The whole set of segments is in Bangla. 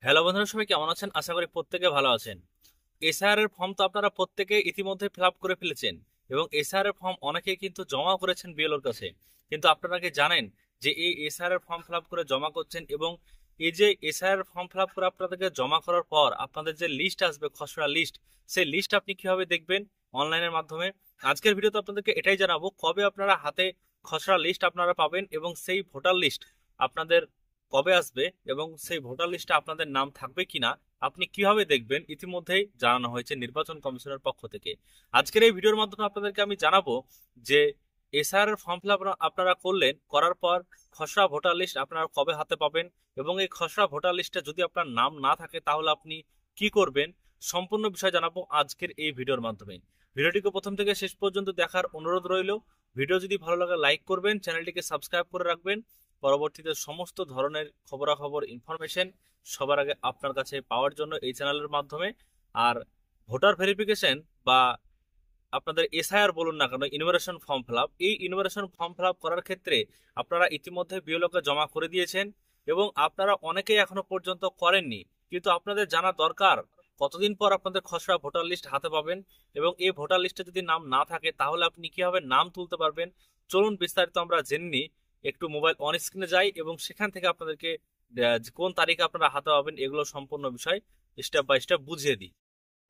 হ্যালো বন্ধুরা, সবাই কেমন আছেন? আশা করি প্রত্যেকে ভালো আছেন। এসআইআর এর ফর্ম তো আপনারা প্রত্যেকে ইতিমধ্যে ফিল আপ করে ফেলেছেন এবং এসআইআর এর ফর্ম অনেকেই কিন্তু জমা করেছেন বিএলওর কাছে। কিন্তু আপনারা কি জানেন যে এই এসআইআর এর ফর্ম ফিল আপ করে জমা করছেন এবং এই যে এসআইআর এর ফর্ম ফিল আপ করে আপনাদেরকে জমা করার পর আপনাদের যে লিস্ট আসবে, খসড়া লিস্ট, সেই লিস্ট আপনি কিভাবে দেখবেন অনলাইনের মাধ্যমে? আজকের ভিডিওতে আপনাদেরকে এটাই জানাবো কবে আপনারা হাতে খসড়া লিস্ট আপনারা পাবেন এবং সেই ভোটার লিস্ট আপনাদের কবে আসবে এবং সেই ভোটার লিস্টে আপনাদের নাম থাকবে কিনা আপনি কিভাবে দেখবেন ইতিমধ্যেই জানানো হয়েছে নির্বাচন কমিশনের পক্ষ থেকে। আজকের এই ভিডিওর মাধ্যমে আপনাদেরকে আমি জানাবো যে এসআইআর এর ফর্ম ফিল আপ আপনারা করলেন, করার পর খসড়া ভোটার লিস্ট আপনারা কবে হাতে পাবেন এবং এই খসড়া ভোটার লিস্টে যদি আপনার নাম না থাকে তাহলে আপনি কি করবেন, সম্পূর্ণ বিষয় জানাবো আজকের এই ভিডিওর মাধ্যমে। ভিডিওটিকে প্রথম থেকে শেষ পর্যন্ত দেখার অনুরোধ রইল। ভিডিও যদি ভালো লাগে লাইক করবেন, চ্যানেলটিকে সাবস্ক্রাইব করে রাখবেন পরবর্তীতে সমস্ত ধরনের খবরাখবর ইনফরমেশন সবার আগে আপনার কাছে পাওয়ার জন্য এই চ্যানেলের মাধ্যমে। আর ভোটার ভেরিফিকেশন বা আপনাদের এসআইআর বলুন না কেন, ইনুমারেশন ফর্ম ফিল আপ, এই ইনুমারেশন ফর্ম ফিল আপ করার ক্ষেত্রে আপনারা ইতিমধ্যে বিএলওকে জমা করে দিয়েছেন এবং আপনারা অনেকেই এখনো পর্যন্ত করেননি। কিন্তু আপনাদের জানা দরকার কতদিন পর আপনাদের খসড়া ভোটার লিস্ট হাতে পাবেন এবং এই ভোটার লিস্টে যদি নাম না থাকে তাহলে আপনি কিভাবে নাম তুলতে পারবেন। চলুন বিস্তারিত আমরা জেনে নিই। একটু মোবাইল অন স্ক্রিনে যাই এবং সেখান থেকে আপনাদেরকে কোন তারিখে আপনারা হাতে পাবেন এগুলো সম্পূর্ণ বিষয় স্টেপ বাই স্টেপ বুঝিয়ে দিই।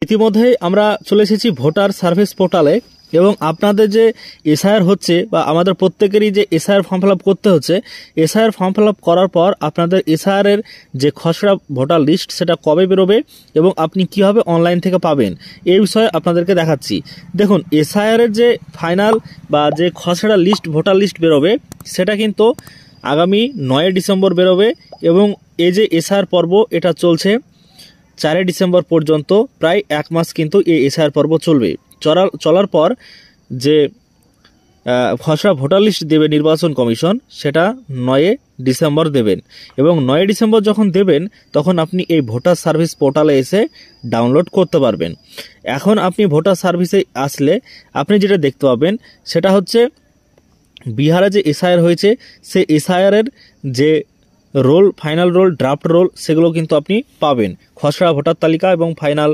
ইতিমধ্যে আমরা চলে এসেছি ভোটার সার্ভিস পোর্টালে এবং আপনাদের যে এসআইআর হচ্ছে বা আমাদের প্রত্যেকেরই যে এসআইআর ফর্ম ফিল আপ করতে হচ্ছে, এসআইআর ফর্ম ফিল আপ করার পর আপনাদের এসআইআর এর যে খসড়া ভোটার লিস্ট সেটা কবে বেরোবে এবং আপনি কিভাবে অনলাইন থেকে পাবেন এই বিষয়ে আপনাদেরকে দেখাচ্ছি। দেখুন, এসআইআর এর যে ফাইনাল বা যে খসড়া লিস্ট ভোটার লিস্ট বেরোবে সেটা কিন্তু আগামী 9 ডিসেম্বর বেরোবে এবং এই যে এসআইআর পর্ব এটা চলছে 4 ডিসেম্বর পর্যন্ত, প্রায় এক মাস কিন্তু এই এসআইআর পর্ব চলবে। চলার পর যে খসড়া ভোটার লিস্ট দেবে নির্বাচন কমিশন সেটা 9 ডিসেম্বর দেবেন এবং 9 ডিসেম্বর যখন দেবেন তখন আপনি এই ভোটার সার্ভিস পোর্টালে এসে ডাউনলোড করতে পারবেন। এখন আপনি ভোটার সার্ভিসে আসলে আপনি যেটা দেখতে পাবেন সেটা হচ্ছে বিহারে যে এসআইআর হয়েছে সেই এসআইআর যে roll, final roll, draft roll সেগুলো কিন্তু আপনি পাবেন। খসড়া ভোটার তালিকা এবং ফাইনাল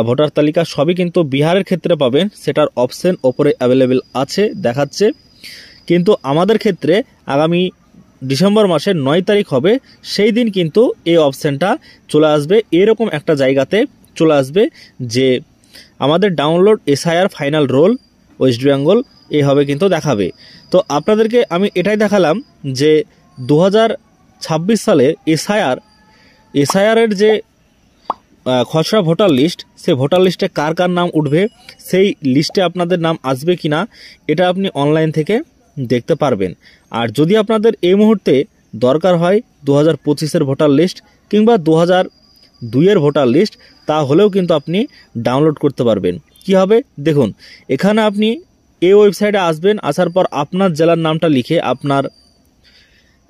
ভোটার তালিকা সবই কিন্তু বিহারের ক্ষেত্রে পাবেন, সেটার অপশন ওপরে অ্যাভেলেবেল আছে দেখাচ্ছে। কিন্তু আমাদের ক্ষেত্রে আগামী ডিসেম্বর মাসের 9 তারিখ হবে, সেই দিন কিন্তু এই অপশনটা চলে আসবে, এরকম একটা জায়গাতে চলে আসবে যে আমাদের download SIR final role West Bengal এইভাবে কিন্তু দেখাবে। তো আপনাদেরকে আমি এটাই দেখালাম যে 2026 সালে এসআইআরের যে খসড়া ভোটার লিস্ট, সেই ভোটার লিস্টে কার কার নাম উঠবে, সেই লিস্টে আপনাদের নাম আসবে কিনা এটা আপনি অনলাইন থেকে দেখতে পারবেন। আর যদি আপনাদের এই মুহূর্তে দরকার হয় 2025-এর ভোটার লিস্ট কিংবা 2002-এর ভোটার লিস্ট, তাহলেও কিন্তু আপনি ডাউনলোড করতে পারবেন। কি হবে দেখুন, এখানে আপনি এই ওয়েবসাইটে আসবেন, আসার পর আপনার জেলার নামটা লিখে, আপনার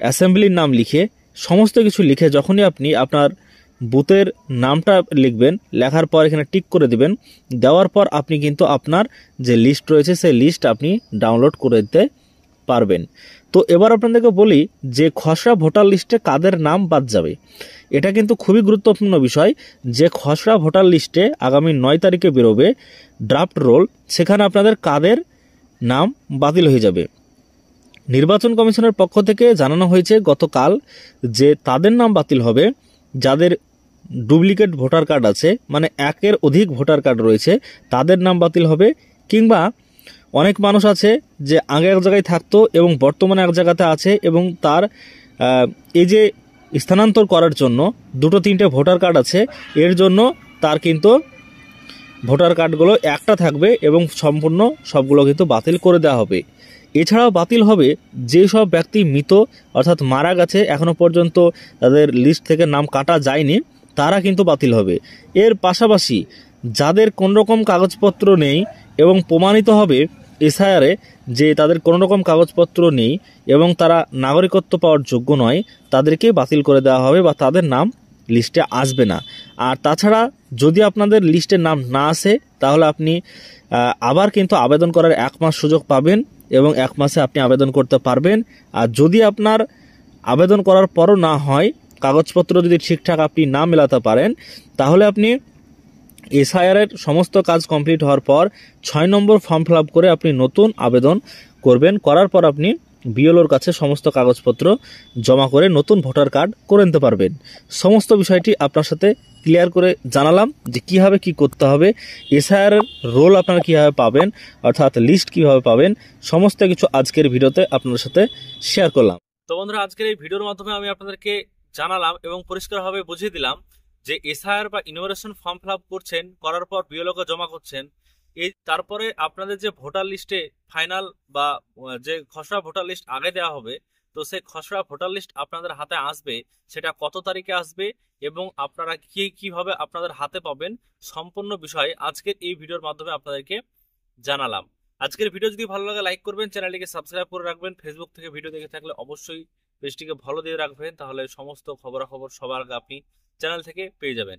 অ্যাসেম্বলির নাম লিখে, সমস্ত কিছু লিখে যখনই আপনি আপনার বুথের নামটা লিখবেন, লেখার পর এখানে টিক করে দিবেন, দেওয়ার পর আপনি কিন্তু আপনার যে লিস্ট রয়েছে সেই লিস্ট আপনি ডাউনলোড করে দিতে পারবেন। তো এবার আপনাদেরকে বলি যে খসড়া ভোটার লিস্টে কাদের নাম বাদ যাবে। এটা কিন্তু খুবই গুরুত্বপূর্ণ বিষয় যে খসড়া ভোটার লিস্টে আগামী 9 তারিখে বেরোবে ড্রাফট রোল, সেখানে আপনাদের কাদের নাম বাতিল হয়ে যাবে। নির্বাচন কমিশনের পক্ষ থেকে জানানো হয়েছে গতকাল যে তাদের নাম বাতিল হবে যাদের ডুপ্লিকেট ভোটার কার্ড আছে, মানে একের অধিক ভোটার কার্ড রয়েছে, তাদের নাম বাতিল হবে। কিংবা অনেক মানুষ আছে যে আগে এক জায়গায় থাকতো এবং বর্তমানে এক জায়গাতে আছে এবং তার এই যে স্থানান্তর করার জন্য 2-3টে ভোটার কার্ড আছে, এর জন্য তার কিন্তু ভোটার কার্ডগুলো একটা থাকবে এবং সম্পূর্ণ সবগুলো কিন্তু বাতিল করে দেওয়া হবে। এছাড়াও বাতিল হবে যেসব ব্যক্তি মৃত অর্থাৎ মারা গেছে, এখনো পর্যন্ত তাদের লিস্ট থেকে নাম কাটা যায়নি, তারা কিন্তু বাতিল হবে। এর পাশাপাশি যাদের কোনো রকম কাগজপত্র নেই এবং প্রমাণিত হবে এসআইআরে যে তাদের কোনো রকম কাগজপত্র নেই এবং তারা নাগরিকত্ব পাওয়ার যোগ্য নয়, তাদেরকে বাতিল করে দেওয়া হবে বা তাদের নাম লিস্টে আসবে না। আর তাছাড়া যদি আপনাদের লিস্টে নাম না আসে তাহলে আপনি আবার কিন্তু আবেদন করার 1 মাস সুযোগ পাবেন এবং 1 মাসে আপনি আবেদন করতে পারবেন। আর যদি আপনার আবেদন করার পরও না হয় কাগজপত্র যদি ঠিকঠাক আপনি না মেলাতে পারেন, তাহলে আপনি এসআইআরের সমস্ত কাজ কমপ্লিট হওয়ার পর 6 নম্বর ফর্ম ফিল আপ করে আপনি নতুন আবেদন করবেন। করার পর আপনি বিএলওর কাছে সমস্ত কাগজপত্র জমা করে নতুন ভোটার কার্ড করে নিতে পারবেন। সমস্ত বিষয়টি আপনার সাথে ক্লিয়ার করে জানালাম যে কীভাবে কি করতে হবে, এসআইআরের রোল আপনারা কীভাবে পাবেন, অর্থাৎ লিস্ট কীভাবে পাবেন, সমস্ত কিছু আজকের ভিডিওতে আপনাদের সাথে শেয়ার করলাম। তো বন্ধুরা, আজকের এই ভিডিওর মাধ্যমে আমি আপনাদেরকে জানালাম এবং পরিষ্কারভাবে বুঝিয়ে দিলাম যে এসআইআর বা ইনোভেশন ফর্ম ফিল আপ করছেন, করার পর বিএলওকে জমা করছেন, এই তারপরে আপনাদের যে ভোটার লিস্টে ফাইনাল বা যে খসড়া ভোটার লিস্ট আগে দেওয়া হবে, তো সেই খসড়া ভোটার লিস্ট আপনাদের হাতে আসবে, সেটা কত তারিখে আসবে এবং আপনারা কিভাবে আপনাদের হাতে পাবেন, সম্পূর্ণ বিষয় আজকের এই ভিডিওর মাধ্যমে আপনাদেরকে জানালাম। আজকের ভিডিও যদি ভালো লাগে লাইক করবেন, চ্যানেলটিকে সাবস্ক্রাইব করে রাখবেন। ফেসবুক থেকে ভিডিও দেখে থাকলে অবশ্যই পেজটিকে ফলো দিয়ে রাখবেন, তাহলে সমস্ত খবরাখবর সবার আগে আপনি চ্যানেল থেকে পেয়ে যাবেন।